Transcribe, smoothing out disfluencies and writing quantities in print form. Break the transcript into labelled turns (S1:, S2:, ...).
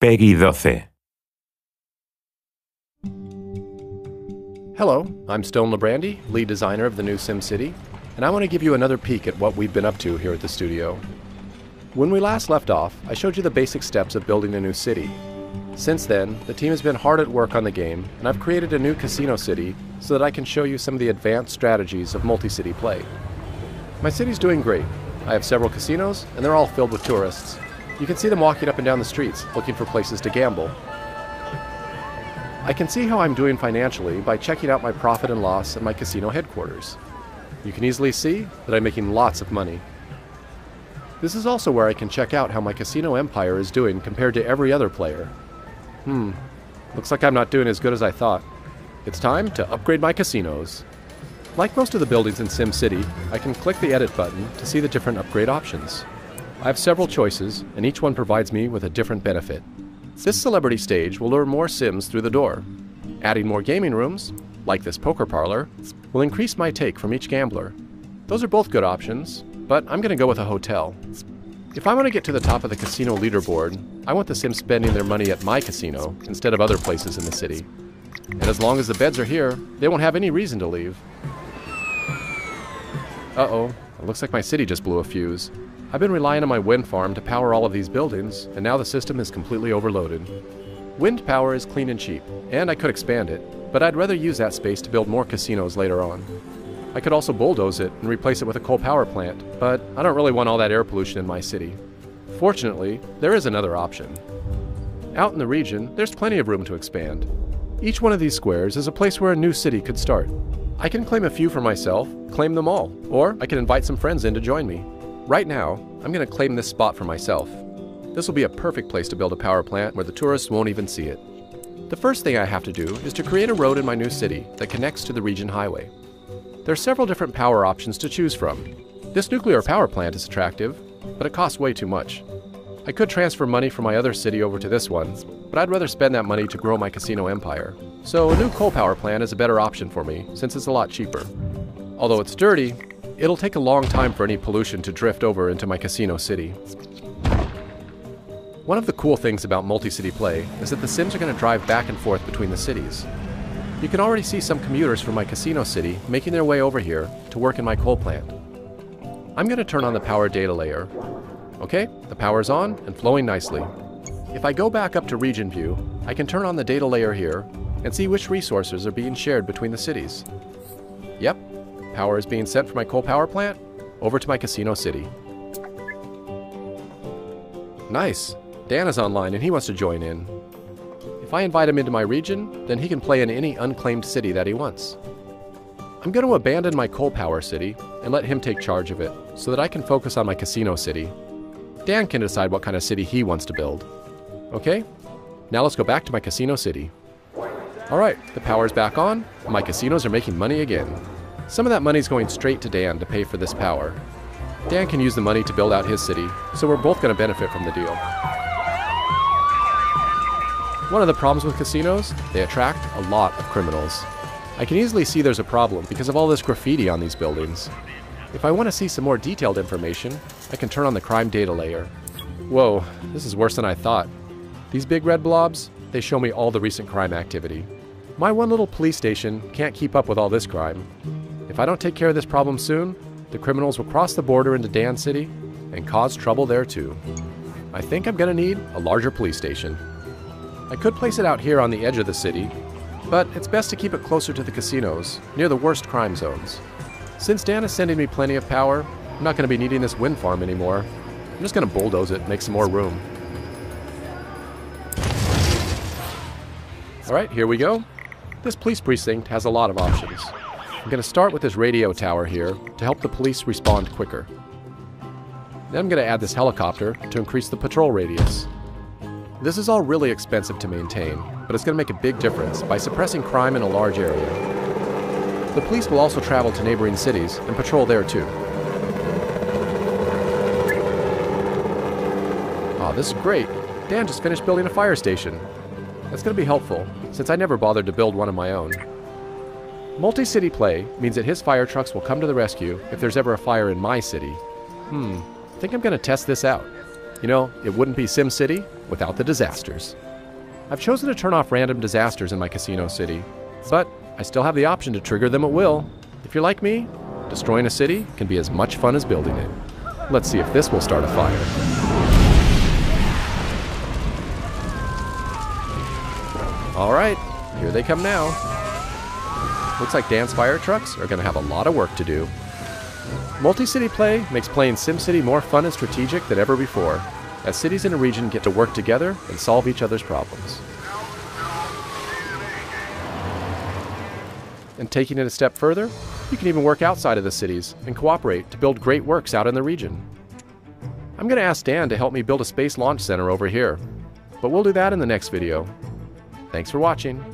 S1: Peggy 12.
S2: Hello, I'm Stone Librande, lead designer of the new SimCity, and I want to give you another peek at what we've been up to here at the studio. When we last left off, I showed you the basic steps of building a new city. Since then, the team has been hard at work on the game, and I've created a new casino city so that I can show you some of the advanced strategies of multi-city play. My city's doing great. I have several casinos, and they're all filled with tourists. You can see them walking up and down the streets, looking for places to gamble. I can see how I'm doing financially by checking out my profit and loss at my casino headquarters. You can easily see that I'm making lots of money. This is also where I can check out how my casino empire is doing compared to every other player. Looks like I'm not doing as good as I thought. It's time to upgrade my casinos. Like most of the buildings in SimCity, I can click the edit button to see the different upgrade options. I have several choices, and each one provides me with a different benefit. This celebrity stage will lure more Sims through the door. Adding more gaming rooms, like this poker parlor, will increase my take from each gambler. Those are both good options, but I'm going to go with a hotel. If I want to get to the top of the casino leaderboard, I want the Sims spending their money at my casino instead of other places in the city. And as long as the beds are here, they won't have any reason to leave. Uh-oh, it looks like my city just blew a fuse. I've been relying on my wind farm to power all of these buildings, and now the system is completely overloaded. Wind power is clean and cheap, and I could expand it, but I'd rather use that space to build more casinos later on. I could also bulldoze it and replace it with a coal power plant, but I don't really want all that air pollution in my city. Fortunately, there is another option. Out in the region, there's plenty of room to expand. Each one of these squares is a place where a new city could start. I can claim a few for myself, claim them all, or I can invite some friends in to join me. Right now, I'm going to claim this spot for myself. This will be a perfect place to build a power plant where the tourists won't even see it. The first thing I have to do is to create a road in my new city that connects to the region highway. There are several different power options to choose from. This nuclear power plant is attractive, but it costs way too much. I could transfer money from my other city over to this one, but I'd rather spend that money to grow my casino empire. So a new coal power plant is a better option for me, since it's a lot cheaper. Although it's dirty, it'll take a long time for any pollution to drift over into my casino city. One of the cool things about multi-city play is that the Sims are going to drive back and forth between the cities. You can already see some commuters from my casino city making their way over here to work in my coal plant. I'm going to turn on the power data layer. Okay, the power's on and flowing nicely. If I go back up to region view, I can turn on the data layer here and see which resources are being shared between the cities. Yep. Power is being sent from my coal power plant over to my casino city. Nice! Dan is online and he wants to join in. If I invite him into my region, then he can play in any unclaimed city that he wants. I'm going to abandon my coal power city and let him take charge of it so that I can focus on my casino city. Dan can decide what kind of city he wants to build. Okay, now let's go back to my casino city. Alright, the power's back on and my casinos are making money again. Some of that money's going straight to Dan to pay for this power. Dan can use the money to build out his city, so we're both going to benefit from the deal. One of the problems with casinos, they attract a lot of criminals. I can easily see there's a problem because of all this graffiti on these buildings. If I want to see some more detailed information, I can turn on the crime data layer. Whoa, this is worse than I thought. These big red blobs, they show me all the recent crime activity. My one little police station can't keep up with all this crime. If I don't take care of this problem soon, the criminals will cross the border into Dan City and cause trouble there too. I think I'm going to need a larger police station. I could place it out here on the edge of the city, but it's best to keep it closer to the casinos, near the worst crime zones. Since Dan is sending me plenty of power, I'm not going to be needing this wind farm anymore. I'm just going to bulldoze it and make some more room. Alright, here we go. This police precinct has a lot of options. I'm going to start with this radio tower here to help the police respond quicker. Then I'm going to add this helicopter to increase the patrol radius. This is all really expensive to maintain, but it's going to make a big difference by suppressing crime in a large area. The police will also travel to neighboring cities and patrol there too. Aw, this is great. Dan just finished building a fire station. That's going to be helpful, since I never bothered to build one of my own. Multi-city play means that his fire trucks will come to the rescue if there's ever a fire in my city. I think I'm going to test this out. You know, it wouldn't be SimCity without the disasters. I've chosen to turn off random disasters in my casino city, but I still have the option to trigger them at will. If you're like me, destroying a city can be as much fun as building it. Let's see if this will start a fire. All right, here they come now. Looks like Dan's fire trucks are going to have a lot of work to do. Multi-city play makes playing SimCity more fun and strategic than ever before, as cities in a region get to work together and solve each other's problems. And taking it a step further, you can even work outside of the cities and cooperate to build great works out in the region. I'm going to ask Dan to help me build a space launch center over here, but we'll do that in the next video. Thanks for watching.